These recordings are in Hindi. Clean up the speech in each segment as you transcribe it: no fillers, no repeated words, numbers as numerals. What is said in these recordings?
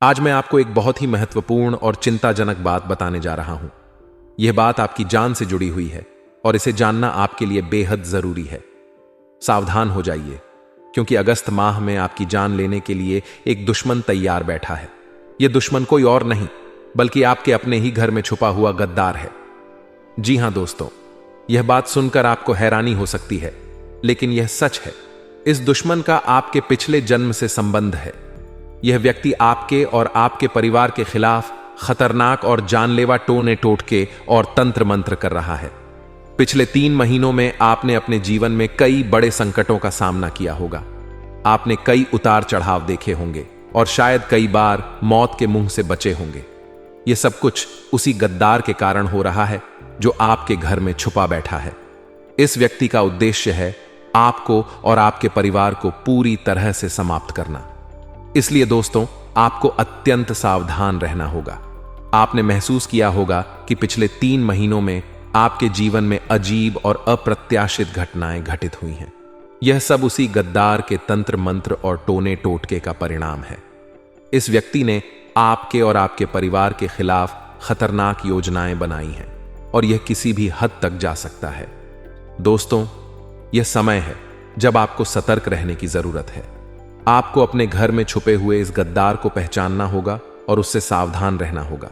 आज मैं आपको एक बहुत ही महत्वपूर्ण और चिंताजनक बात बताने जा रहा हूं। यह बात आपकी जान से जुड़ी हुई है और इसे जानना आपके लिए बेहद जरूरी है। सावधान हो जाइए, क्योंकि अगस्त माह में आपकी जान लेने के लिए एक दुश्मन तैयार बैठा है। यह दुश्मन कोई और नहीं, बल्कि आपके अपने ही घर में छुपा हुआ गद्दार है। जी हां दोस्तों, यह बात सुनकर आपको हैरानी हो सकती है, लेकिन यह सच है। इस दुश्मन का आपके पिछले जन्म से संबंध है। यह व्यक्ति आपके और आपके परिवार के खिलाफ खतरनाक और जानलेवा टोने टोटके और तंत्र मंत्र कर रहा है। पिछले 3 महीनों में आपने अपने जीवन में कई बड़े संकटों का सामना किया होगा। आपने कई उतार चढ़ाव देखे होंगे और शायद कई बार मौत के मुंह से बचे होंगे। यह सब कुछ उसी गद्दार के कारण हो रहा है जो आपके घर में छुपा बैठा है। इस व्यक्ति का उद्देश्य है आपको और आपके परिवार को पूरी तरह से समाप्त करना। इसलिए दोस्तों, आपको अत्यंत सावधान रहना होगा। आपने महसूस किया होगा कि पिछले 3 महीनों में आपके जीवन में अजीब और अप्रत्याशित घटनाएं घटित हुई हैं। यह सब उसी गद्दार के तंत्र मंत्र और टोने टोटके का परिणाम है। इस व्यक्ति ने आपके और आपके परिवार के खिलाफ खतरनाक योजनाएं बनाई हैं और यह किसी भी हद तक जा सकता है। दोस्तों, यह समय है जब आपको सतर्क रहने की जरूरत है। आपको अपने घर में छुपे हुए इस गद्दार को पहचानना होगा और उससे सावधान रहना होगा।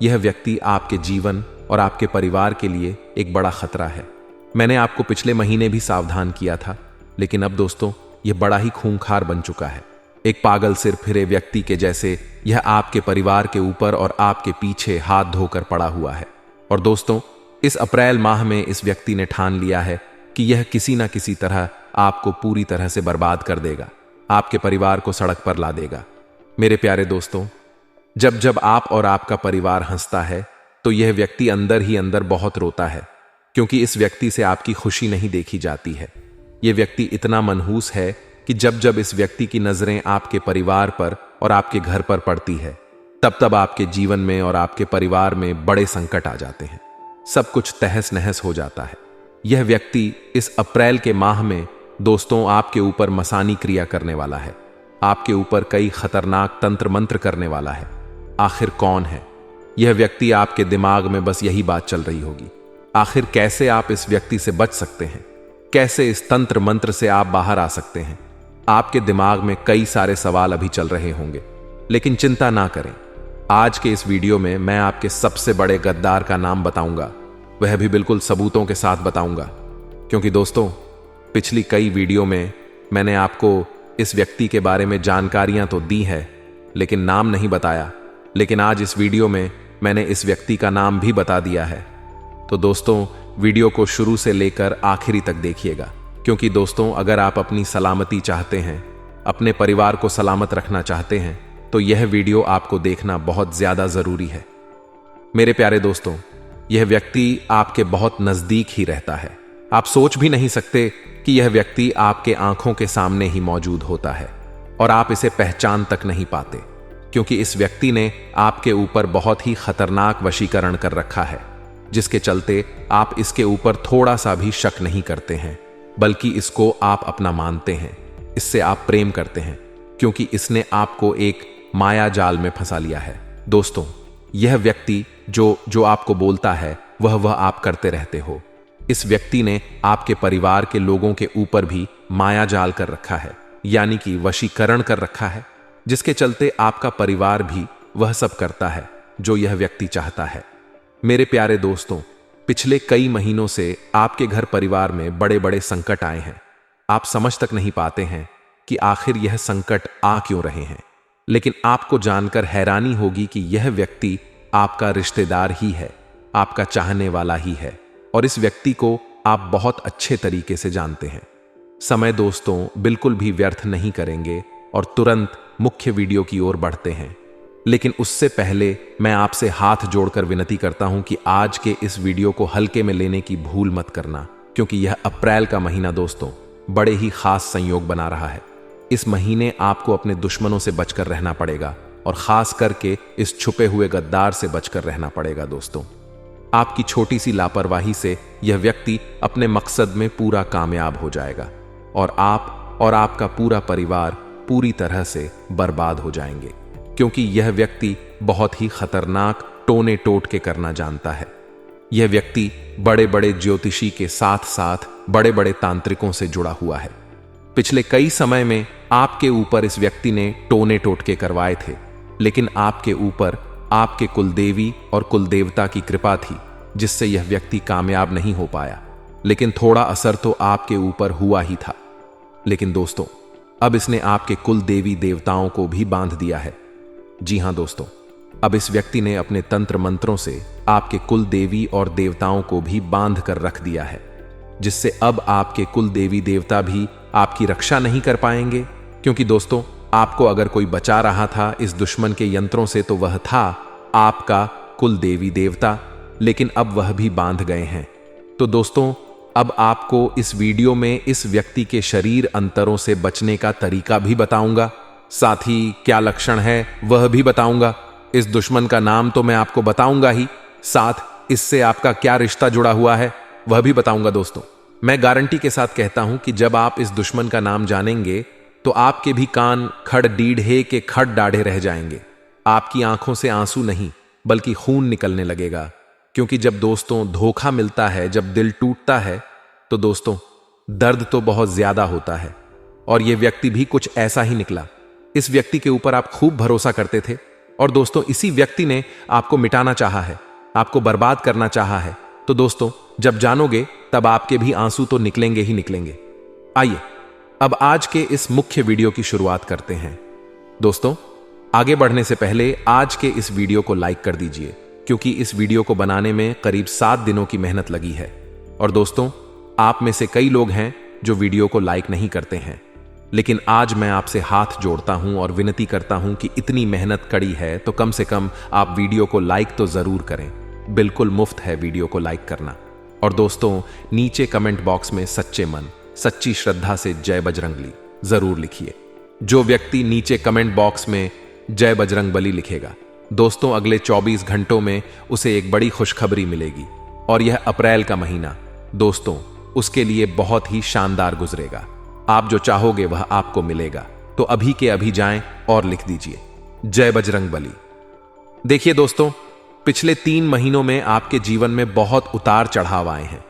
यह व्यक्ति आपके जीवन और आपके परिवार के लिए एक बड़ा खतरा है। मैंने आपको पिछले महीने भी सावधान किया था, लेकिन अब दोस्तों, यह बड़ा ही खूंखार बन चुका है। एक पागल सिर फिरे व्यक्ति के जैसे यह आपके परिवार के ऊपर और आपके पीछे हाथ धोकर पड़ा हुआ है। और दोस्तों, इस अप्रैल माह में इस व्यक्ति ने ठान लिया है कि यह किसी ना किसी तरह आपको पूरी तरह से बर्बाद कर देगा, आपके परिवार को सड़क पर ला देगा। मेरे प्यारे दोस्तों, जब जब आप और आपका परिवार हंसता है तो यह व्यक्ति अंदर ही अंदर बहुत रोता है, क्योंकि इस व्यक्ति से आपकी खुशी नहीं देखी जाती है। यह व्यक्ति इतना मनहूस है कि जब जब इस व्यक्ति की नजरें आपके परिवार पर और आपके घर पर पड़ती है, तब तब आपके जीवन में और आपके परिवार में बड़े संकट आ जाते हैं। सब कुछ तहस नहस हो जाता है। यह व्यक्ति इस अप्रैल के माह में दोस्तों आपके ऊपर मसानी क्रिया करने वाला है। आपके ऊपर कई खतरनाक तंत्र मंत्र करने वाला है। आखिर कौन है यह व्यक्ति? आपके दिमाग में बस यही बात चल रही होगी। आखिर कैसे आप इस व्यक्ति से बच सकते हैं? कैसे इस तंत्र मंत्र से आप बाहर आ सकते हैं? आपके दिमाग में कई सारे सवाल अभी चल रहे होंगे, लेकिन चिंता ना करें। आज के इस वीडियो में मैं आपके सबसे बड़े गद्दार का नाम बताऊंगा, वह भी बिल्कुल सबूतों के साथ बताऊंगा। क्योंकि दोस्तों, पिछली कई वीडियो में मैंने आपको इस व्यक्ति के बारे में जानकारियां तो दी है, लेकिन नाम नहीं बताया। लेकिन आज इस वीडियो में मैंने इस व्यक्ति का नाम भी बता दिया है। तो दोस्तों, वीडियो को शुरू से लेकर आखिरी तक देखिएगा, क्योंकि दोस्तों, अगर आप अपनी सलामती चाहते हैं, अपने परिवार को सलामत रखना चाहते हैं, तो यह वीडियो आपको देखना बहुत ज्यादा जरूरी है। मेरे प्यारे दोस्तों, यह व्यक्ति आपके बहुत नजदीक ही रहता है। आप सोच भी नहीं सकते कि यह व्यक्ति आपके आंखों के सामने ही मौजूद होता है और आप इसे पहचान तक नहीं पाते, क्योंकि इस व्यक्ति ने आपके ऊपर बहुत ही खतरनाक वशीकरण कर रखा है, जिसके चलते आप इसके ऊपर थोड़ा सा भी शक नहीं करते हैं, बल्कि इसको आप अपना मानते हैं। इससे आप प्रेम करते हैं, क्योंकि इसने आपको एक माया जाल में फंसा लिया है। दोस्तों, यह व्यक्ति जो आपको बोलता है वह आप करते रहते हो। इस व्यक्ति ने आपके परिवार के लोगों के ऊपर भी माया जाल कर रखा है, यानी कि वशीकरण कर रखा है, जिसके चलते आपका परिवार भी वह सब करता है जो यह व्यक्ति चाहता है। मेरे प्यारे दोस्तों, पिछले कई महीनों से आपके घर परिवार में बड़े बड़े संकट आए हैं। आप समझ तक नहीं पाते हैं कि आखिर यह संकट आ क्यों रहे हैं। लेकिन आपको जानकर हैरानी होगी कि यह व्यक्ति आपका रिश्तेदार ही है, आपका चाहने वाला ही है, और इस व्यक्ति को आप बहुत अच्छे तरीके से जानते हैं। समय दोस्तों बिल्कुल भी व्यर्थ नहीं करेंगे और तुरंत मुख्य वीडियो की ओर बढ़ते हैं। लेकिन उससे पहले मैं आपसे हाथ जोड़कर विनती करता हूं कि आज के इस वीडियो को हल्के में लेने की भूल मत करना, क्योंकि यह अप्रैल का महीना दोस्तों बड़े ही खास संयोग बना रहा है। इस महीने आपको अपने दुश्मनों से बचकर रहना पड़ेगा और खास करके इस छुपे हुए गद्दार से बचकर रहना पड़ेगा। दोस्तों, आपकी छोटी सी लापरवाही से यह व्यक्ति अपने मकसद में पूरा कामयाब हो जाएगा और आप और आपका पूरा परिवार पूरी तरह से बर्बाद हो जाएंगे। क्योंकि यह व्यक्ति बहुत ही खतरनाक टोने टोटके करना जानता है। यह व्यक्ति बड़े बड़े ज्योतिषी के साथ साथ बड़े बड़े तांत्रिकों से जुड़ा हुआ है। पिछले कई समय में आपके ऊपर इस व्यक्ति ने टोने टोटके करवाए थे, लेकिन आपके ऊपर आपके कुलदेवी और कुलदेवता की कृपा थी, जिससे यह व्यक्ति कामयाब नहीं हो पाया। लेकिन थोड़ा असर तो आपके ऊपर हुआ ही था। लेकिन दोस्तों, अब इसने आपके कुल देवी देवताओं को भी बांध दिया है। जी हां दोस्तों, अब इस व्यक्ति ने अपने तंत्र मंत्रों से आपके कुल देवी और देवताओं को भी बांध कर रख दिया है, जिससे अब आपके कुल देवी देवता भी आपकी रक्षा नहीं कर पाएंगे। क्योंकि दोस्तों, आपको अगर कोई बचा रहा था इस दुश्मन के यंत्रों से तो वह था आपका कुल देवी देवता, लेकिन अब वह भी बांध गए हैं। तो दोस्तों, अब आपको इस वीडियो में इस व्यक्ति के शरीर अंतरों से बचने का तरीका भी बताऊंगा, साथ ही क्या लक्षण है वह भी बताऊंगा। इस दुश्मन का नाम तो मैं आपको बताऊंगा ही, साथ इससे आपका क्या रिश्ता जुड़ा हुआ है वह भी बताऊंगा। दोस्तों, मैं गारंटी के साथ कहता हूं कि जब आप इस दुश्मन का नाम जानेंगे तो आपके भी कान खड़ डीढ़े के खड़ डाढ़े रह जाएंगे। आपकी आंखों से आंसू नहीं बल्कि खून निकलने लगेगा। क्योंकि जब दोस्तों धोखा मिलता है, जब दिल टूटता है, तो दोस्तों दर्द तो बहुत ज्यादा होता है। और यह व्यक्ति भी कुछ ऐसा ही निकला। इस व्यक्ति के ऊपर आप खूब भरोसा करते थे और दोस्तों इसी व्यक्ति ने आपको मिटाना चाहा है, आपको बर्बाद करना चाहा है। तो दोस्तों, जब जानोगे तब आपके भी आंसू तो निकलेंगे ही निकलेंगे। आइए अब आज के इस मुख्य वीडियो की शुरुआत करते हैं। दोस्तों, आगे बढ़ने से पहले आज के इस वीडियो को लाइक कर दीजिए, क्योंकि इस वीडियो को बनाने में करीब 7 दिनों की मेहनत लगी है। और दोस्तों, आप में से कई लोग हैं जो वीडियो को लाइक नहीं करते हैं, लेकिन आज मैं आपसे हाथ जोड़ता हूं और विनती करता हूं कि इतनी मेहनत कड़ी है तो कम से कम आप वीडियो को लाइक तो जरूर करें। बिल्कुल मुफ्त है वीडियो को लाइक करना। और दोस्तों, नीचे कमेंट बॉक्स में सच्चे मन सच्ची श्रद्धा से जय बजरंगबली जरूर लिखिए। जो व्यक्ति नीचे कमेंट बॉक्स में जय बजरंगबली लिखेगा, दोस्तों अगले 24 घंटों में उसे एक बड़ी खुशखबरी मिलेगी। और यह अप्रैल का महीना दोस्तों उसके लिए बहुत ही शानदार गुजरेगा। आप जो चाहोगे वह आपको मिलेगा। तो अभी के अभी जाएं और लिख दीजिए जय बजरंगबली। देखिए दोस्तों, पिछले 3 महीनों में आपके जीवन में बहुत उतार चढ़ाव आए हैं।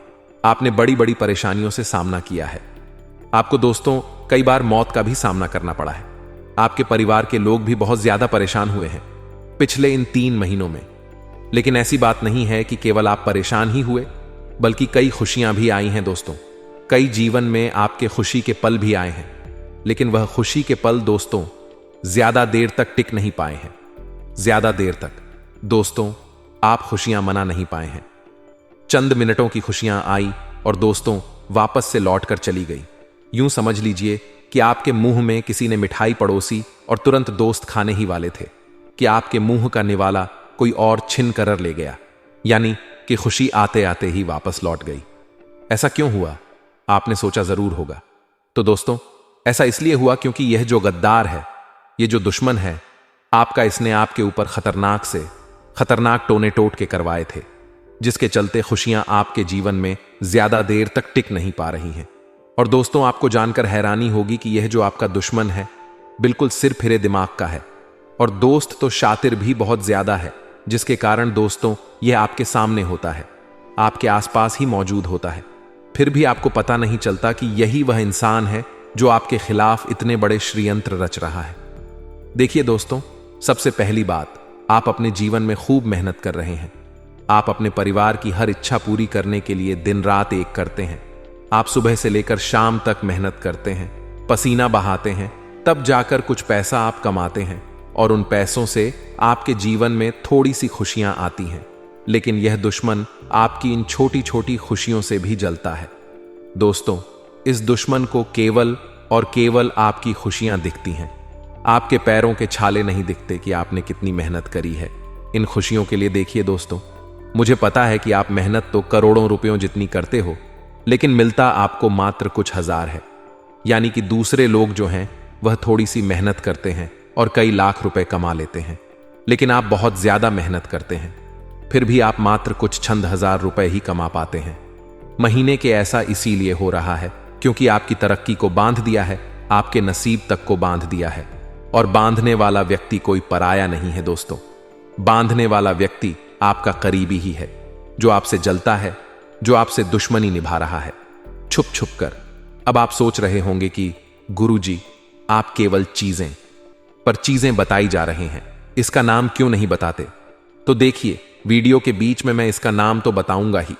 आपने बड़ी बड़ी परेशानियों से सामना किया है। आपको दोस्तों कई बार मौत का भी सामना करना पड़ा है। आपके परिवार के लोग भी बहुत ज्यादा परेशान हुए हैं पिछले इन 3 महीनों में। लेकिन ऐसी बात नहीं है कि केवल आप परेशान ही हुए, बल्कि कई खुशियां भी आई हैं दोस्तों। कई जीवन में आपके खुशी के पल भी आए हैं, लेकिन वह खुशी के पल दोस्तों ज्यादा देर तक टिक नहीं पाए हैं। ज्यादा देर तक दोस्तों आप खुशियां मना नहीं पाए हैं। चंद मिनटों की खुशियां आई और दोस्तों वापस से लौट कर चली गई। यूं समझ लीजिए कि आपके मुंह में किसी ने मिठाई पड़ोसी और तुरंत दोस्त खाने ही वाले थे कि आपके मुंह का निवाला कोई और छिन कर ले गया। यानी कि खुशी आते आते ही वापस लौट गई। ऐसा क्यों हुआ, आपने सोचा जरूर होगा। तो दोस्तों, ऐसा इसलिए हुआ क्योंकि यह जो गद्दार है, यह जो दुश्मन है आपका, इसने आपके ऊपर खतरनाक से खतरनाक टोने टोट के करवाए थे, जिसके चलते खुशियां आपके जीवन में ज्यादा देर तक टिक नहीं पा रही हैं। और दोस्तों, आपको जानकर हैरानी होगी कि यह जो आपका दुश्मन है बिल्कुल सिर फिरे दिमाग का है, और दोस्त तो शातिर भी बहुत ज्यादा है, जिसके कारण दोस्तों यह आपके सामने होता है, आपके आसपास ही मौजूद होता है। फिर भी आपको पता नहीं चलता कि यही वह इंसान है जो आपके खिलाफ इतने बड़े षड्यंत्र रच रहा है। देखिए दोस्तों, सबसे पहली बात, आप अपने जीवन में खूब मेहनत कर रहे हैं। आप अपने परिवार की हर इच्छा पूरी करने के लिए दिन रात एक करते हैं। आप सुबह से लेकर शाम तक मेहनत करते हैं, पसीना बहाते हैं, तब जाकर कुछ पैसा आप कमाते हैं और उन पैसों से आपके जीवन में थोड़ी सी खुशियां आती हैं। लेकिन यह दुश्मन आपकी इन छोटी छोटी खुशियों से भी जलता है। दोस्तों, इस दुश्मन को केवल और केवल आपकी खुशियां दिखती हैं। आपके पैरों के छाले नहीं दिखते कि आपने कितनी मेहनत करी है इन खुशियों के लिए। देखिए दोस्तों, मुझे पता है कि आप मेहनत तो करोड़ों रुपयों जितनी करते हो, लेकिन मिलता आपको मात्र कुछ हजार है। यानी कि दूसरे लोग जो हैं वह थोड़ी सी मेहनत करते हैं और कई लाख रुपए कमा लेते हैं, लेकिन आप बहुत ज्यादा मेहनत करते हैं, फिर भी आप मात्र कुछ चंद हजार रुपए ही कमा पाते हैं महीने के। ऐसा इसीलिए हो रहा है क्योंकि आपकी तरक्की को बांध दिया है, आपके नसीब तक को बांध दिया है। और बांधने वाला व्यक्ति कोई पराया नहीं है दोस्तों। बांधने वाला व्यक्ति आपका करीबी ही है, जो आपसे जलता है, जो आपसे दुश्मनी निभा रहा है छुप छुप कर। अब आप सोच रहे होंगे कि गुरुजी, आप केवल चीजें बताई जा रहे हैं, इसका नाम क्यों नहीं बताते? तो देखिए, वीडियो के बीच में मैं इसका नाम तो बताऊंगा ही,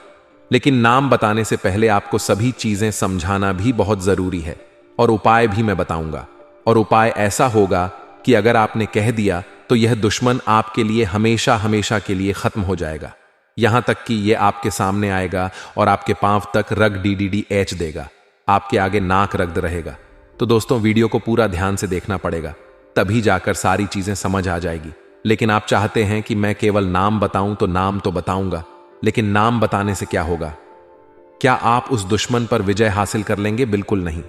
लेकिन नाम बताने से पहले आपको सभी चीजें समझाना भी बहुत जरूरी है, और उपाय भी मैं बताऊंगा। और उपाय ऐसा होगा कि अगर आपने कह दिया तो यह दुश्मन आपके लिए हमेशा हमेशा के लिए खत्म हो जाएगा। यहां तक कि यह आपके सामने आएगा और आपके पांव तक रग DDDH देगा, आपके आगे नाक रगड़ रहेगा। तो दोस्तों, वीडियो को पूरा ध्यान से देखना पड़ेगा, तभी जाकर सारी चीजें समझ आ जाएगी। लेकिन आप चाहते हैं कि मैं केवल नाम बताऊं, तो नाम तो बताऊंगा, लेकिन नाम बताने से क्या होगा? क्या आप उस दुश्मन पर विजय हासिल कर लेंगे? बिल्कुल नहीं।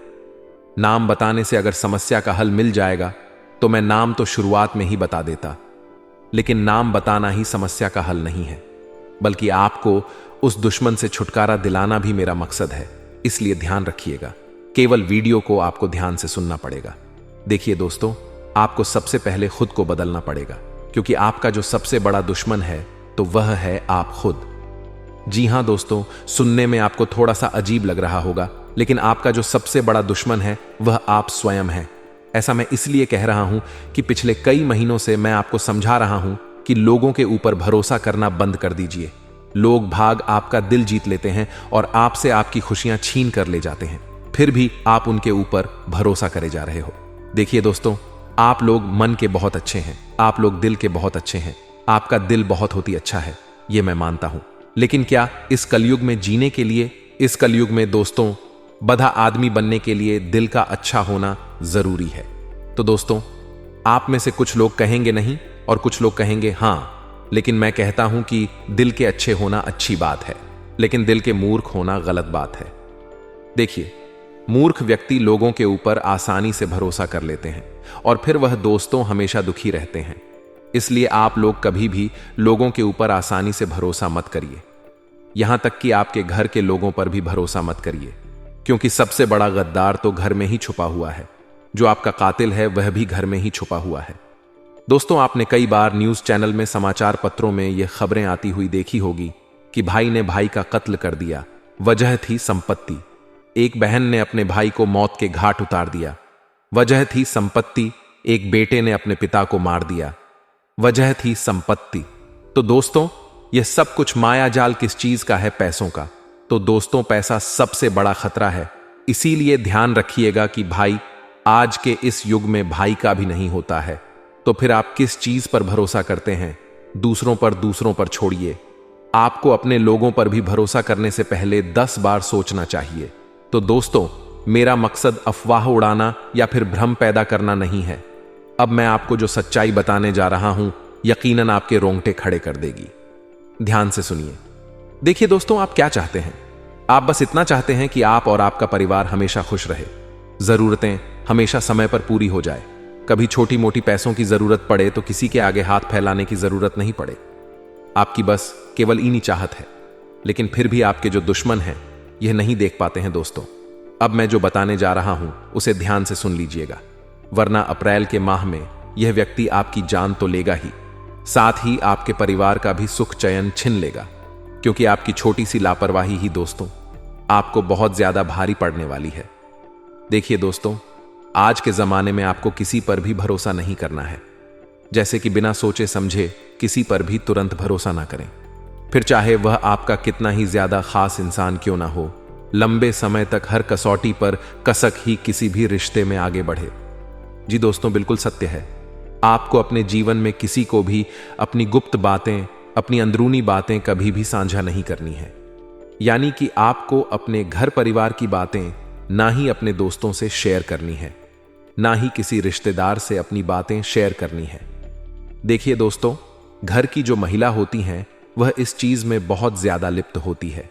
नाम बताने से अगर समस्या का हल मिल जाएगा तो मैं नाम तो शुरुआत में ही बता देता, लेकिन नाम बताना ही समस्या का हल नहीं है, बल्कि आपको उस दुश्मन से छुटकारा दिलाना भी मेरा मकसद है। इसलिए ध्यान रखिएगा, केवल वीडियो को आपको ध्यान से सुनना पड़ेगा। देखिए दोस्तों, आपको सबसे पहले खुद को बदलना पड़ेगा, क्योंकि आपका जो सबसे बड़ा दुश्मन है तो वह है आप खुद। जी हां दोस्तों, सुनने में आपको थोड़ा सा अजीब लग रहा होगा, लेकिन आपका जो सबसे बड़ा दुश्मन है वह आप स्वयं हैं। ऐसा मैं इसलिए कह रहा हूं कि पिछले कई महीनों से मैं आपको समझा रहा हूं कि लोगों के ऊपर भरोसा करना बंद कर दीजिए। लोग भाग आपका दिल जीत लेते हैं और आपसे आपकी खुशियां छीन कर ले जाते हैं, फिर भी आप उनके ऊपर भरोसा करे जा रहे हो। देखिए दोस्तों, आप लोग मन के बहुत अच्छे हैं, आप लोग दिल के बहुत अच्छे हैं, आपका दिल बहुत होती अच्छा है, यह मैं मानता हूं। लेकिन क्या इस कलयुग में जीने के लिए, इस कलयुग में दोस्तों बधा आदमी बनने के लिए दिल का अच्छा होना जरूरी है? तो दोस्तों, आप में से कुछ लोग कहेंगे नहीं और कुछ लोग कहेंगे हां, लेकिन मैं कहता हूं कि दिल के अच्छे होना अच्छी बात है, लेकिन दिल के मूर्ख होना गलत बात है। देखिए, मूर्ख व्यक्ति लोगों के ऊपर आसानी से भरोसा कर लेते हैं और फिर वह दोस्तों हमेशा दुखी रहते हैं। इसलिए आप लोग कभी भी लोगों के ऊपर आसानी से भरोसा मत करिए, यहां तक कि आपके घर के लोगों पर भी भरोसा मत करिए, क्योंकि सबसे बड़ा गद्दार तो घर में ही छुपा हुआ है। जो आपका कातिल है वह भी घर में ही छुपा हुआ है। दोस्तों, आपने कई बार न्यूज चैनल में, समाचार पत्रों में यह खबरें आती हुई देखी होगी कि भाई ने भाई का कत्ल कर दिया, वजह थी संपत्ति। एक बहन ने अपने भाई को मौत के घाट उतार दिया, वजह थी संपत्ति। एक बेटे ने अपने पिता को मार दिया, वजह थी संपत्ति। तो दोस्तों, यह सब कुछ माया जाल किस चीज का है? पैसों का। तो दोस्तों, पैसा सबसे बड़ा खतरा है। इसीलिए ध्यान रखिएगा कि भाई आज के इस युग में भाई का भी नहीं होता है, तो फिर आप किस चीज पर भरोसा करते हैं? दूसरों पर छोड़िए। आपको अपने लोगों पर भी भरोसा करने से पहले 10 बार सोचना चाहिए। तो दोस्तों, मेरा मकसद अफवाह उड़ाना या फिर भ्रम पैदा करना नहीं है। अब मैं आपको जो सच्चाई बताने जा रहा हूं, यकीनन आपके रोंगटे खड़े कर देगी। ध्यान से सुनिए। देखिए दोस्तों, आप क्या चाहते हैं? आप बस इतना चाहते हैं कि आप और आपका परिवार हमेशा खुश रहे, जरूरतें हमेशा समय पर पूरी हो जाए, कभी छोटी मोटी पैसों की जरूरत पड़े तो किसी के आगे हाथ फैलाने की जरूरत नहीं पड़े। आपकी बस केवल इन्हीं चाहत है। लेकिन फिर भी आपके जो दुश्मन हैं यह नहीं देख पाते हैं। दोस्तों, अब मैं जो बताने जा रहा हूं उसे ध्यान से सुन लीजिएगा, वरना अप्रैल के माह में यह व्यक्ति आपकी जान तो लेगा ही, साथ ही आपके परिवार का भी सुख चैन छीन लेगा, क्योंकि आपकी छोटी सी लापरवाही ही दोस्तों आपको बहुत ज्यादा भारी पड़ने वाली है। देखिए दोस्तों, आज के जमाने में आपको किसी पर भी भरोसा नहीं करना है, जैसे कि बिना सोचे समझे किसी पर भी तुरंत भरोसा ना करें, फिर चाहे वह आपका कितना ही ज्यादा खास इंसान क्यों ना हो। लंबे समय तक हर कसौटी पर कसक ही किसी भी रिश्ते में आगे बढ़े। जी दोस्तों, बिल्कुल सत्य है। आपको अपने जीवन में किसी को भी अपनी गुप्त बातें, अपनी अंदरूनी बातें कभी भी साझा नहीं करनी है। यानी कि आपको अपने घर परिवार की बातें ना ही अपने दोस्तों से शेयर करनी है, ना ही किसी रिश्तेदार से अपनी बातें शेयर करनी है। देखिए दोस्तों, घर की जो महिला होती हैं वह इस चीज में बहुत ज्यादा लिप्त होती है।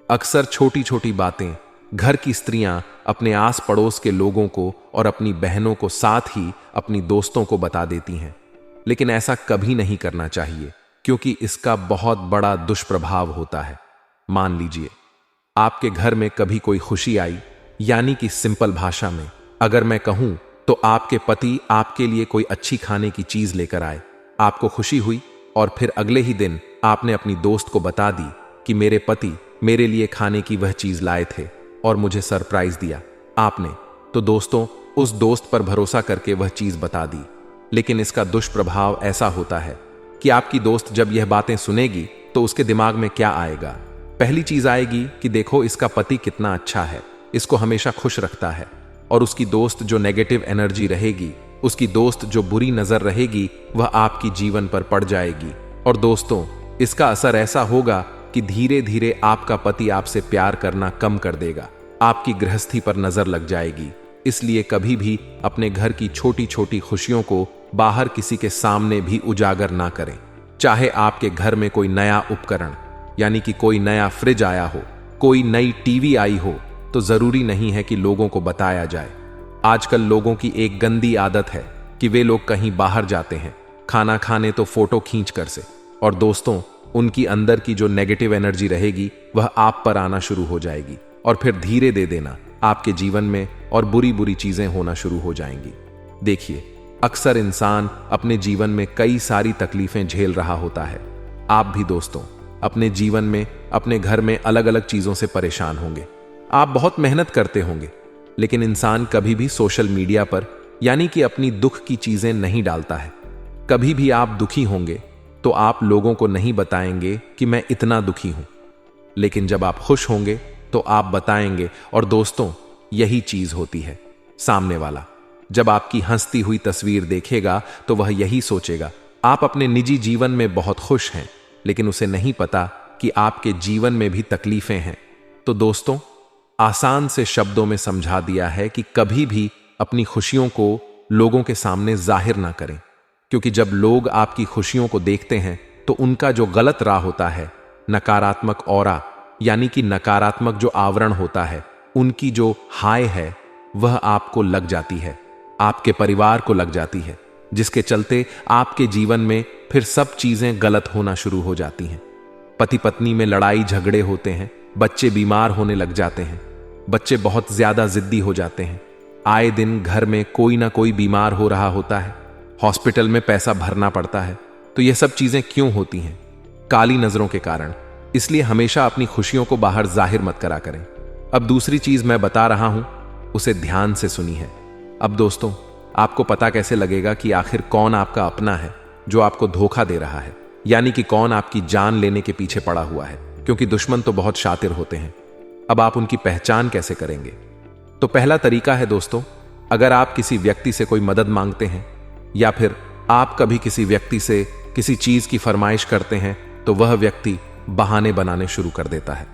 अक्सर छोटी छोटी बातें घर की स्त्रियां अपने आस पड़ोस के लोगों को और अपनी बहनों को, साथ ही अपनी दोस्तों को बता देती हैं। लेकिन ऐसा कभी नहीं करना चाहिए, क्योंकि इसका बहुत बड़ा दुष्प्रभाव होता है। मान लीजिए आपके घर में कभी कोई खुशी आई, यानी कि सिंपल भाषा में अगर मैं कहूं तो आपके पति आपके लिए कोई अच्छी खाने की चीज लेकर आए, आपको खुशी हुई और फिर अगले ही दिन आपने अपनी दोस्त को बता दी कि मेरे पति मेरे लिए खाने की वह चीज लाए थे और मुझे सरप्राइज दिया आपने। तो दोस्तों, उस दोस्त पर भरोसा करके वह चीज बता दी, लेकिन इसका दुष्प्रभाव ऐसा होता है कि आपकी दोस्त जब यह बातें सुनेगी तो उसके दिमाग में क्या आएगा? पहली चीज आएगी कि देखो इसका पति कितना अच्छा है, इसको हमेशा खुश रखता है। और उसकी दोस्त जो नेगेटिव एनर्जी रहेगी, उसकी दोस्त जो बुरी नजर रहेगी, वह आपकी जीवन पर पड़ जाएगी। और दोस्तों, इसका असर ऐसा होगा कि धीरे धीरे आपका पति आपसे प्यार करना कम कर देगा, आपकी गृहस्थी पर नजर लग जाएगी। इसलिए कभी भी अपने घर की छोटी छोटी खुशियों को बाहर किसी के सामने भी उजागर ना करें। चाहे आपके घर में कोई नया उपकरण, यानी कि कोई नया फ्रिज आया हो, कोई नई टीवी आई हो, तो जरूरी नहीं है कि लोगों को बताया जाए। आजकल लोगों की एक गंदी आदत है कि वे लोग कहीं बाहर जाते हैं खाना खाने तो फोटो खींच कर से, और दोस्तों, उनकी अंदर की जो नेगेटिव एनर्जी रहेगी वह आप पर आना शुरू हो जाएगी और फिर धीरे दे देना आपके जीवन में और बुरी बुरी चीजें होना शुरू हो जाएंगी। देखिए, अक्सर इंसान अपने जीवन में कई सारी तकलीफें झेल रहा होता है। आप भी दोस्तों अपने जीवन में अपने घर में अलग अलग चीजों से परेशान होंगे। आप बहुत मेहनत करते होंगे, लेकिन इंसान कभी भी सोशल मीडिया पर यानी कि अपनी दुख की चीजें नहीं डालता है। कभी भी आप दुखी होंगे तो आप लोगों को नहीं बताएंगे कि मैं इतना दुखी हूं, लेकिन जब आप खुश होंगे तो आप बताएंगे। और दोस्तों, यही चीज होती है, सामने वाला जब आपकी हंसती हुई तस्वीर देखेगा तो वह यही सोचेगा आप अपने निजी जीवन में बहुत खुश हैं, लेकिन उसे नहीं पता कि आपके जीवन में भी तकलीफें हैं। तो दोस्तों, आसान से शब्दों में समझा दिया है कि कभी भी अपनी खुशियों को लोगों के सामने जाहिर ना करें, क्योंकि जब लोग आपकी खुशियों को देखते हैं तो उनका जो गलत राह होता है, नकारात्मक ऑरा यानी कि नकारात्मक जो आवरण होता है, उनकी जो हाय है वह आपको लग जाती है, आपके परिवार को लग जाती है, जिसके चलते आपके जीवन में फिर सब चीजें गलत होना शुरू हो जाती हैं। पति पत्नी में लड़ाई झगड़े होते हैं, बच्चे बीमार होने लग जाते हैं, बच्चे बहुत ज्यादा जिद्दी हो जाते हैं, आए दिन घर में कोई ना कोई बीमार हो रहा होता है, हॉस्पिटल में पैसा भरना पड़ता है। तो यह सब चीजें क्यों होती हैं? काली नजरों के कारण। इसलिए हमेशा अपनी खुशियों को बाहर जाहिर मत करा करें। अब दूसरी चीज मैं बता रहा हूं, उसे ध्यान से सुनी है। अब दोस्तों, आपको पता कैसे लगेगा कि आखिर कौन आपका अपना है जो आपको धोखा दे रहा है, यानी कि कौन आपकी जान लेने के पीछे पड़ा हुआ है? क्योंकि दुश्मन तो बहुत शातिर होते हैं। अब आप उनकी पहचान कैसे करेंगे? तो पहला तरीका है दोस्तों, अगर आप किसी व्यक्ति से कोई मदद मांगते हैं या फिर आप कभी किसी व्यक्ति से किसी चीज की फरमाइश करते हैं, तो वह व्यक्ति बहाने बनाने शुरू कर देता है।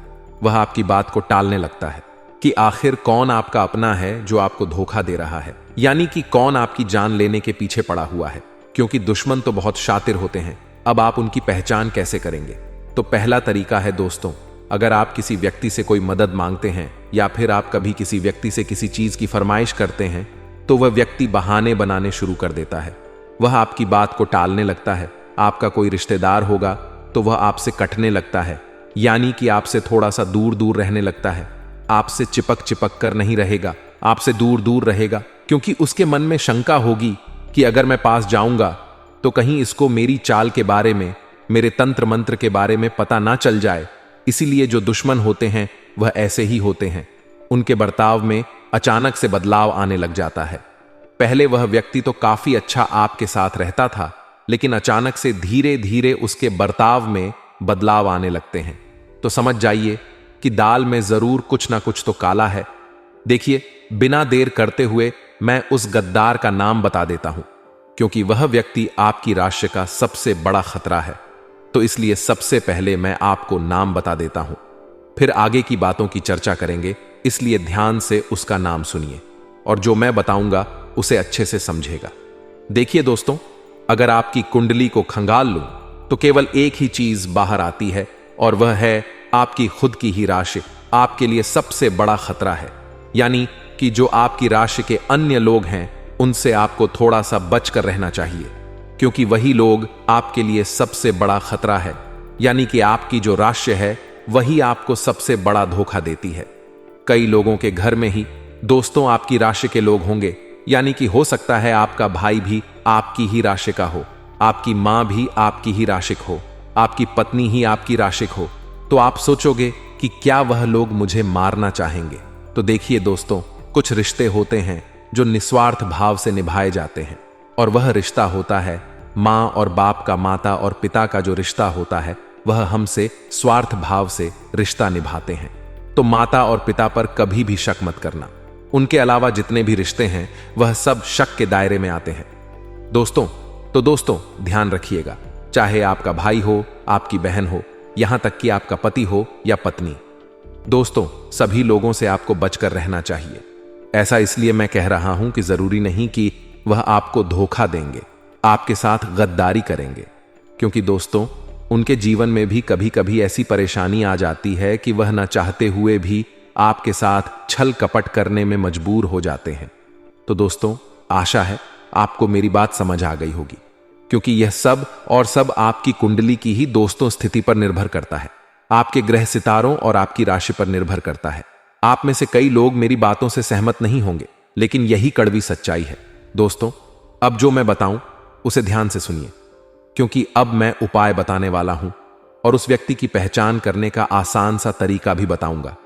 वह आपकी बात को टालने लगता है कि आखिर कौन आपका अपना है जो आपको धोखा दे रहा है, यानी कि कौन आपकी जान लेने के पीछे पड़ा हुआ है, क्योंकि दुश्मन तो बहुत शातिर होते हैं। अब आप उनकी पहचान कैसे करेंगे? तो पहला तरीका है दोस्तों, अगर आप किसी व्यक्ति से कोई मदद मांगते हैं या फिर आप कभी किसी व्यक्ति से किसी चीज की फरमाइश करते हैं, तो वह व्यक्ति बहाने बनाने शुरू कर देता है। वह आपकी बात को टालने लगता है। आपका कोई रिश्तेदार होगा तो वह आपसे कटने लगता है, यानी कि आपसे थोड़ा सा दूर दूर रहने लगता है। आपसे चिपक चिपक कर नहीं रहेगा, आपसे दूर दूर रहेगा, क्योंकि उसके मन में शंका होगी कि अगर मैं पास जाऊंगा तो कहीं इसको मेरी चाल के बारे में, मेरे तंत्र मंत्र के बारे में पता ना चल जाए। इसीलिए जो दुश्मन होते हैं वह ऐसे ही होते हैं। उनके बर्ताव में अचानक से बदलाव आने लग जाता है। पहले वह व्यक्ति तो काफी अच्छा आपके साथ रहता था, लेकिन अचानक से धीरे धीरे उसके बर्ताव में बदलाव आने लगते हैं। तो समझ जाइए कि दाल में जरूर कुछ ना कुछ तो काला है। देखिए, बिना देर करते हुए मैं उस गद्दार का नाम बता देता हूं, क्योंकि वह व्यक्ति आपकी राशि का सबसे बड़ा खतरा है। तो इसलिए सबसे पहले मैं आपको नाम बता देता हूं, फिर आगे की बातों की चर्चा करेंगे। इसलिए ध्यान से उसका नाम सुनिए और जो मैं बताऊंगा उसे अच्छे से समझेगा। देखिए दोस्तों, अगर आपकी कुंडली को खंगाल लूं तो केवल एक ही चीज बाहर आती है, और वह है आपकी खुद की ही राशि आपके लिए सबसे बड़ा खतरा है। यानी कि जो आपकी राशि के अन्य लोग हैं उनसे आपको थोड़ा सा बचकर रहना चाहिए, क्योंकि वही लोग आपके लिए सबसे बड़ा खतरा है। यानी कि आपकी जो राशि है वही आपको सबसे बड़ा धोखा देती है। कई लोगों के घर में ही दोस्तों आपकी राशि के लोग होंगे यानी कि हो सकता है आपका भाई भी आपकी ही राशि का हो, आपकी मां भी आपकी ही राशिक हो, आपकी पत्नी ही आपकी राशिक हो। तो आप सोचोगे कि क्या वह लोग मुझे मारना चाहेंगे। तो देखिए दोस्तों, कुछ रिश्ते होते हैं जो निस्वार्थ भाव से निभाए जाते हैं, और वह रिश्ता होता है मां और बाप का, माता और पिता का जो रिश्ता होता है वह हमसे स्वार्थ भाव से रिश्ता निभाते हैं। तो माता और पिता पर कभी भी शक मत करना। उनके अलावा जितने भी रिश्ते हैं वह सब शक के दायरे में आते हैं दोस्तों ध्यान रखिएगा, चाहे आपका भाई हो, आपकी बहन हो, यहां तक कि आपका पति हो या पत्नी। दोस्तों, सभी लोगों से आपको बचकर रहना चाहिए। ऐसा इसलिए मैं कह रहा हूं कि जरूरी नहीं कि वह आपको धोखा देंगे, आपके साथ गद्दारी करेंगे, क्योंकि दोस्तों उनके जीवन में भी कभी कभी ऐसी परेशानी आ जाती है कि वह न चाहते हुए भी आपके साथ छल कपट करने में मजबूर हो जाते हैं। तो दोस्तों, आशा है आपको मेरी बात समझ आ गई होगी, क्योंकि यह सब और सब आपकी कुंडली की ही दोस्तों स्थिति पर निर्भर करता है, आपके ग्रह सितारों और आपकी राशि पर निर्भर करता है। आप में से कई लोग मेरी बातों से सहमत नहीं होंगे, लेकिन यही कड़वी सच्चाई है। दोस्तों, अब जो मैं बताऊं उसे ध्यान से सुनिए, क्योंकि अब मैं उपाय बताने वाला हूं और उस व्यक्ति की पहचान करने का आसान सा तरीका भी बताऊंगा,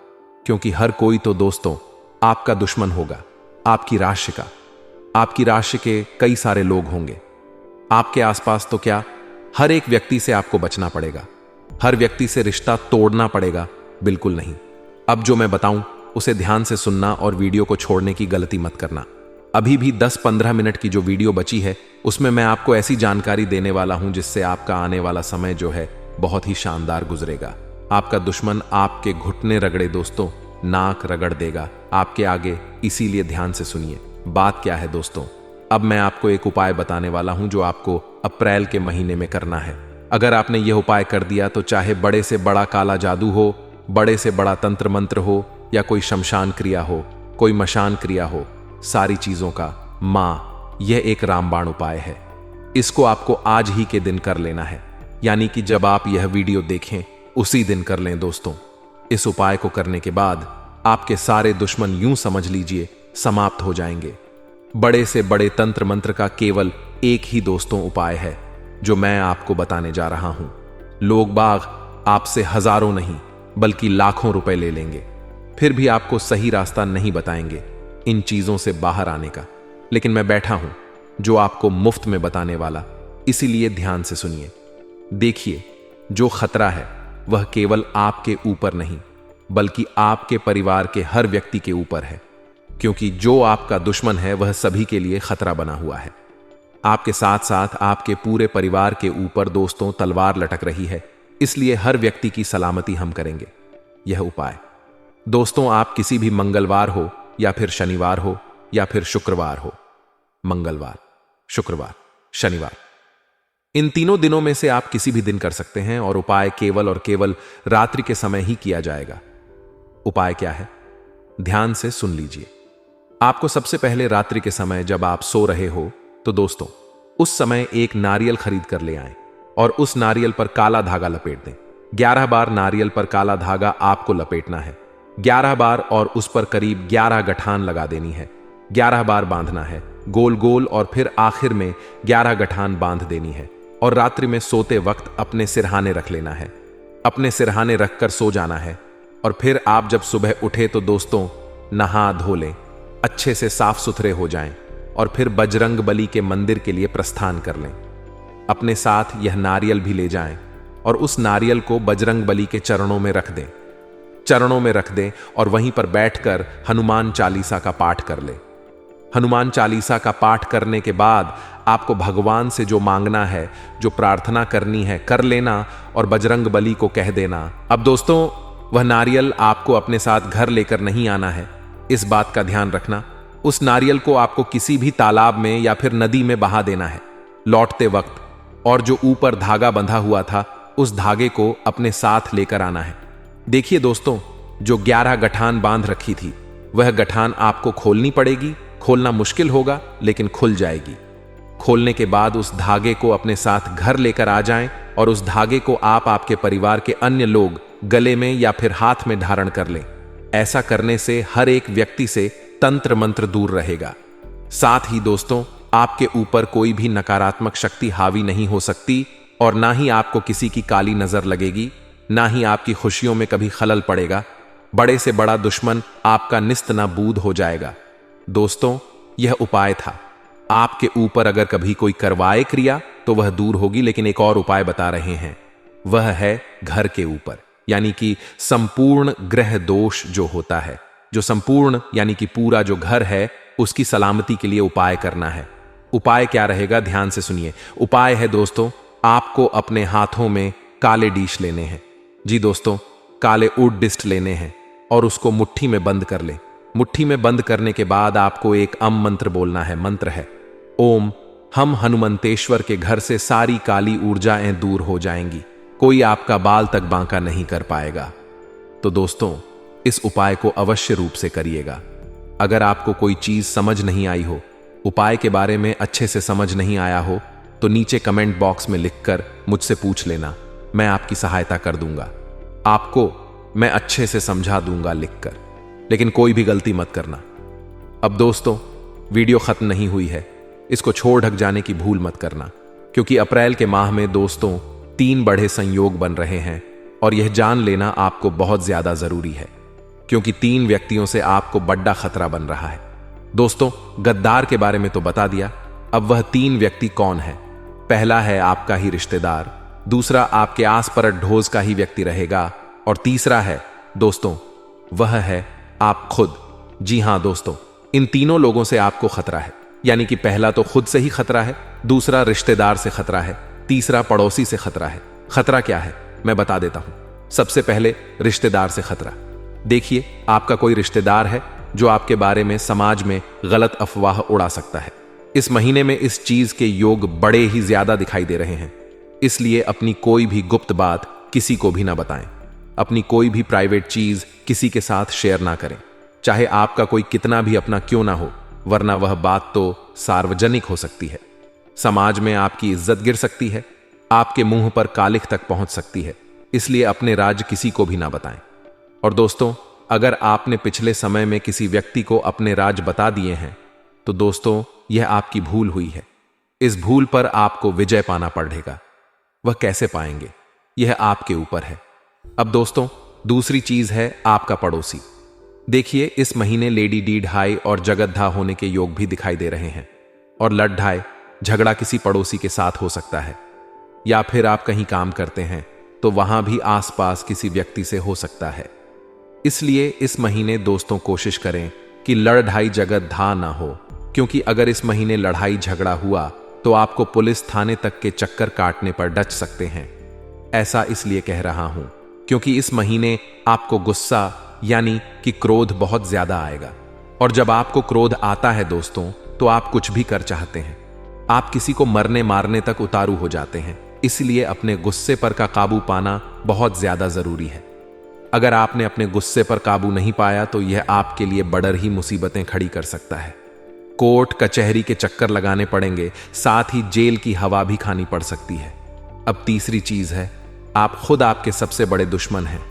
क्योंकि हर कोई तो दोस्तों आपका दुश्मन होगा। आपकी राशि के कई सारे लोग होंगे आपके आसपास। तो क्या हर एक व्यक्ति से आपको बचना पड़ेगा, हर व्यक्ति से रिश्ता तोड़ना पड़ेगा? बिल्कुल नहीं। अब जो मैं बताऊं उसे ध्यान से सुनना और वीडियो को छोड़ने की गलती मत करना। अभी भी 10-15 मिनट की जो वीडियो बची है उसमें मैं आपको ऐसी जानकारी देने वाला हूं जिससे आपका आने वाला समय जो है बहुत ही शानदार गुजरेगा। आपका दुश्मन आपके घुटने रगड़े दोस्तों, नाक रगड़ देगा आपके आगे, इसीलिए ध्यान से सुनिए। बात क्या है दोस्तों, अब मैं आपको एक उपाय बताने वाला हूं जो आपको अप्रैल के महीने में करना है। अगर आपने यह उपाय कर दिया तो चाहे बड़े से बड़ा काला जादू हो, बड़े से बड़ा तंत्र मंत्र हो, या कोई शमशान क्रिया हो, कोई मशान क्रिया हो, सारी चीजों का मां यह एक रामबाण उपाय है। इसको आपको आज ही के दिन कर लेना है, यानी कि जब आप यह वीडियो देखें उसी दिन कर लें दोस्तों। इस उपाय को करने के बाद आपके सारे दुश्मन यूं समझ लीजिए समाप्त हो जाएंगे। बड़े से बड़े तंत्र मंत्र का केवल एक ही दोस्तों उपाय है जो मैं आपको बताने जा रहा हूं। लोग बाग आपसे हजारों नहीं बल्कि लाखों रुपए ले लेंगे, फिर भी आपको सही रास्ता नहीं बताएंगे इन चीजों से बाहर आने का। लेकिन मैं बैठा हूं जो आपको मुफ्त में बताने वाला, इसीलिए ध्यान से सुनिए। देखिए, जो खतरा है वह केवल आपके ऊपर नहीं बल्कि आपके परिवार के हर व्यक्ति के ऊपर है, क्योंकि जो आपका दुश्मन है वह सभी के लिए खतरा बना हुआ है। आपके साथ साथ आपके पूरे परिवार के ऊपर दोस्तों तलवार लटक रही है, इसलिए हर व्यक्ति की सलामती हम करेंगे। यह उपाय दोस्तों आप किसी भी मंगलवार हो या फिर शनिवार हो या फिर शुक्रवार हो, मंगलवार, शुक्रवार, शनिवार, इन तीनों दिनों में से आप किसी भी दिन कर सकते हैं और उपाय केवल और केवल रात्रि के समय ही किया जाएगा। उपाय क्या है, ध्यान से सुन लीजिए। आपको सबसे पहले रात्रि के समय जब आप सो रहे हो तो दोस्तों उस समय एक नारियल खरीद कर ले आएं और उस नारियल पर काला धागा लपेट दें। 11 बार नारियल पर काला धागा आपको लपेटना है, 11 बार, और उस पर करीब 11 गठान लगा देनी है। 11 बार बांधना है गोल गोल, और फिर आखिर में 11 गठान बांध देनी है। और रात्रि में सोते वक्त अपने सिरहाने रख लेना है, अपने सिरहाने रखकर सो जाना है। और फिर आप जब सुबह उठे तो दोस्तों नहा धो लें, अच्छे से साफ सुथरे हो जाएं, और फिर बजरंग बली के मंदिर के लिए प्रस्थान कर लें। अपने साथ यह नारियल भी ले जाएं और उस नारियल को बजरंग बली के चरणों में रख दें और वहीं पर बैठकर हनुमान चालीसा का पाठ कर ले। हनुमान चालीसा का पाठ करने के बाद आपको भगवान से जो मांगना है, जो प्रार्थना करनी है, कर लेना और बजरंग बली को कह देना। अब दोस्तों वह नारियल आपको अपने साथ घर लेकर नहीं आना है, इस बात का ध्यान रखना। उस नारियल को आपको किसी भी तालाब में या फिर नदी में बहा देना है लौटते वक्त, और जो ऊपर धागा बंधा हुआ था उस धागे को अपने साथ लेकर आना है। देखिए दोस्तों, जो 11 गठान बांध रखी थी वह गठान आपको खोलनी पड़ेगी। खोलना मुश्किल होगा लेकिन खुल जाएगी। खोलने के बाद उस धागे को अपने साथ घर लेकर आ जाएं और उस धागे को आप आपके परिवार के अन्य लोग गले में या फिर हाथ में धारण कर लें। ऐसा करने से हर एक व्यक्ति से तंत्र मंत्र दूर रहेगा। साथ ही दोस्तों, आपके ऊपर कोई भी नकारात्मक शक्ति हावी नहीं हो सकती और ना ही आपको किसी की काली नजर लगेगी, ना ही आपकी खुशियों में कभी खलल पड़ेगा। बड़े से बड़ा दुश्मन आपका निस्त नाबूद हो जाएगा। दोस्तों, यह उपाय था। आपके ऊपर अगर कभी कोई करवाए क्रिया तो वह दूर होगी, लेकिन एक और उपाय बता रहे हैं, वह है घर के ऊपर, यानी कि संपूर्ण ग्रह दोष जो होता है, जो संपूर्ण यानी कि पूरा जो घर है उसकी सलामती के लिए उपाय करना है। उपाय क्या रहेगा, ध्यान से सुनिए। उपाय है दोस्तों, आपको अपने हाथों में काले डीश लेने हैं। जी दोस्तों, काले ऊड डिस्ट लेने हैं और उसको मुट्ठी में बंद कर लें। मुट्ठी में बंद करने के बाद आपको एक मंत्र बोलना है। मंत्र है, ओम हम हनुमंतेश्वर के घर से सारी काली ऊर्जाएं दूर हो जाएंगी, कोई आपका बाल तक बांका नहीं कर पाएगा। तो दोस्तों, इस उपाय को अवश्य रूप से करिएगा। अगर आपको कोई चीज समझ नहीं आई हो, उपाय के बारे में अच्छे से समझ नहीं आया हो, तो नीचे कमेंट बॉक्स में लिखकर मुझसे पूछ लेना, मैं आपकी सहायता कर दूंगा। आपको मैं अच्छे से समझा दूंगा लिखकर, लेकिन कोई भी गलती मत करना। अब दोस्तों, वीडियो खत्म नहीं हुई है, इसको छोड़ ढक जाने की भूल मत करना, क्योंकि अप्रैल के माह में दोस्तों 3 बड़े संयोग बन रहे हैं और यह जान लेना आपको बहुत ज्यादा जरूरी है, क्योंकि 3 व्यक्तियों से आपको बड़ा खतरा बन रहा है। दोस्तों, गद्दार के बारे में तो बता दिया, अब वह 3 व्यक्ति कौन है? पहला है आपका ही रिश्तेदार, दूसरा आपके आस परत ढोज का ही व्यक्ति रहेगा, और तीसरा है दोस्तों, वह है आप खुद। जी हां दोस्तों, इन तीनों लोगों से आपको खतरा है, यानी कि पहला तो खुद से ही खतरा है, दूसरा रिश्तेदार से खतरा है, तीसरा पड़ोसी से खतरा है। खतरा क्या है मैं बता देता हूं। सबसे पहले रिश्तेदार से खतरा। देखिए, आपका कोई रिश्तेदार है जो आपके बारे में समाज में गलत अफवाह उड़ा सकता है। इस महीने में इस चीज के योग बड़े ही ज्यादा दिखाई दे रहे हैं, इसलिए अपनी कोई भी गुप्त बात किसी को भी ना बताएं। अपनी कोई भी प्राइवेट चीज किसी के साथ शेयर ना करें, चाहे आपका कोई कितना भी अपना क्यों ना हो, वरना वह बात तो सार्वजनिक हो सकती है। समाज में आपकी इज्जत गिर सकती है, आपके मुंह पर कालिख तक पहुंच सकती है, इसलिए अपने राज किसी को भी ना बताएं। और दोस्तों, अगर आपने पिछले समय में किसी व्यक्ति को अपने राज बता दिए हैं, तो दोस्तों यह आपकी भूल हुई है। इस भूल पर आपको विजय पाना पड़ेगा। वह कैसे पाएंगे, यह आपके ऊपर है। अब दोस्तों, दूसरी चीज है आपका पड़ोसी। देखिए, इस महीने लेडी डी ढाई और जगतधा होने के योग भी दिखाई दे रहे हैं, और लट ढाई झगड़ा किसी पड़ोसी के साथ हो सकता है, या फिर आप कहीं काम करते हैं तो वहां भी आसपास किसी व्यक्ति से हो सकता है। इसलिए इस महीने दोस्तों कोशिश करें कि लड़ाई जगतधा ना हो, क्योंकि अगर इस महीने लड़ाई झगड़ा हुआ तो आपको पुलिस थाने तक के चक्कर काटने पर डच सकते हैं। ऐसा इसलिए कह रहा हूं क्योंकि इस महीने आपको गुस्सा यानी कि क्रोध बहुत ज्यादा आएगा, और जब आपको क्रोध आता है दोस्तों, तो आप कुछ भी कर चाहते हैं। आप किसी को मरने मारने तक उतारू हो जाते हैं। इसलिए अपने गुस्से पर का काबू पाना बहुत ज्यादा जरूरी है। अगर आपने अपने गुस्से पर काबू नहीं पाया तो यह आपके लिए बड़ी ही मुसीबतें खड़ी कर सकता है। कोर्ट कचहरी के चक्कर लगाने पड़ेंगे, साथ ही जेल की हवा भी खानी पड़ सकती है। अब तीसरी चीज है, आप खुद आपके सबसे बड़े दुश्मन हैं।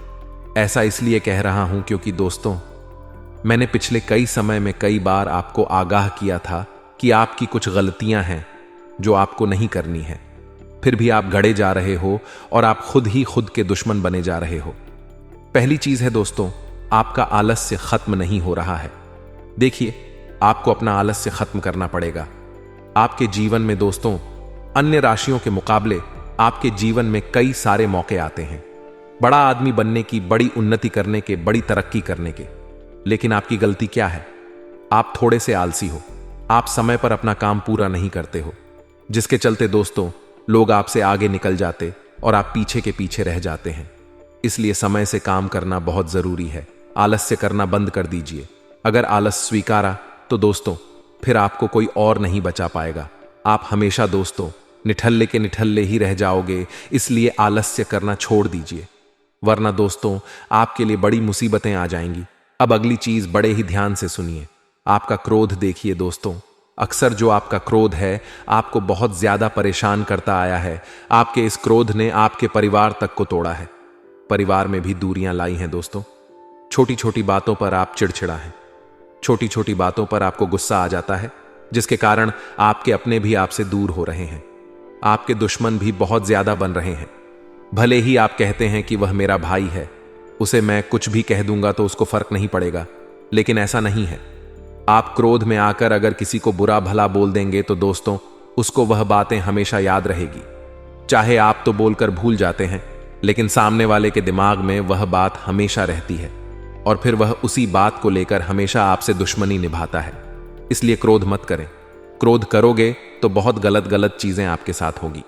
ऐसा इसलिए कह रहा हूं क्योंकि दोस्तों, मैंने पिछले कई समय में कई बार आपको आगाह किया था कि आपकी कुछ गलतियां हैं जो आपको नहीं करनी है, फिर भी आप गड़े जा रहे हो और आप खुद ही खुद के दुश्मन बने जा रहे हो। पहली चीज है दोस्तों, आपका आलस्य खत्म नहीं हो रहा है। देखिए, आपको अपना आलस्य खत्म करना पड़ेगा। आपके जीवन में दोस्तों, अन्य राशियों के मुकाबले आपके जीवन में कई सारे मौके आते हैं, बड़ा आदमी बनने की, बड़ी उन्नति करने के, बड़ी तरक्की करने के। लेकिन आपकी गलती क्या है? आप थोड़े से आलसी हो। आप समय पर अपना काम पूरा नहीं करते हो, जिसके चलते दोस्तों लोग आपसे आगे निकल जाते और आप पीछे के पीछे रह जाते हैं। इसलिए समय से काम करना बहुत जरूरी है। आलस्य करना बंद कर दीजिए। अगर आलस स्वीकारा तो दोस्तों फिर आपको कोई और नहीं बचा पाएगा। आप हमेशा दोस्तों निठल्ले के निठल्ले ही रह जाओगे। इसलिए आलस्य करना छोड़ दीजिए, वरना दोस्तों आपके लिए बड़ी मुसीबतें आ जाएंगी। अब अगली चीज बड़े ही ध्यान से सुनिए। आपका क्रोध देखिए दोस्तों, अक्सर जो आपका क्रोध है आपको बहुत ज्यादा परेशान करता आया है। आपके इस क्रोध ने आपके परिवार तक को तोड़ा है, परिवार में भी दूरियां लाई हैं दोस्तों। छोटी छोटी बातों पर आप चिड़चिड़ा हैं, छोटी छोटी बातों पर आपको गुस्सा आ जाता है, जिसके कारण आपके अपने भी आपसे दूर हो रहे हैं। आपके दुश्मन भी बहुत ज्यादा बन रहे हैं। भले ही आप कहते हैं कि वह मेरा भाई है, उसे मैं कुछ भी कह दूंगा तो उसको फर्क नहीं पड़ेगा, लेकिन ऐसा नहीं है। आप क्रोध में आकर अगर किसी को बुरा भला बोल देंगे तो दोस्तों, उसको वह बातें हमेशा याद रहेगी। चाहे आप तो बोलकर भूल जाते हैं, लेकिन सामने वाले के दिमाग में वह बात हमेशा रहती है और फिर वह उसी बात को लेकर हमेशा आपसे दुश्मनी निभाता है। इसलिए क्रोध मत करें। क्रोध करोगे तो बहुत गलत गलत चीजें आपके साथ होगी।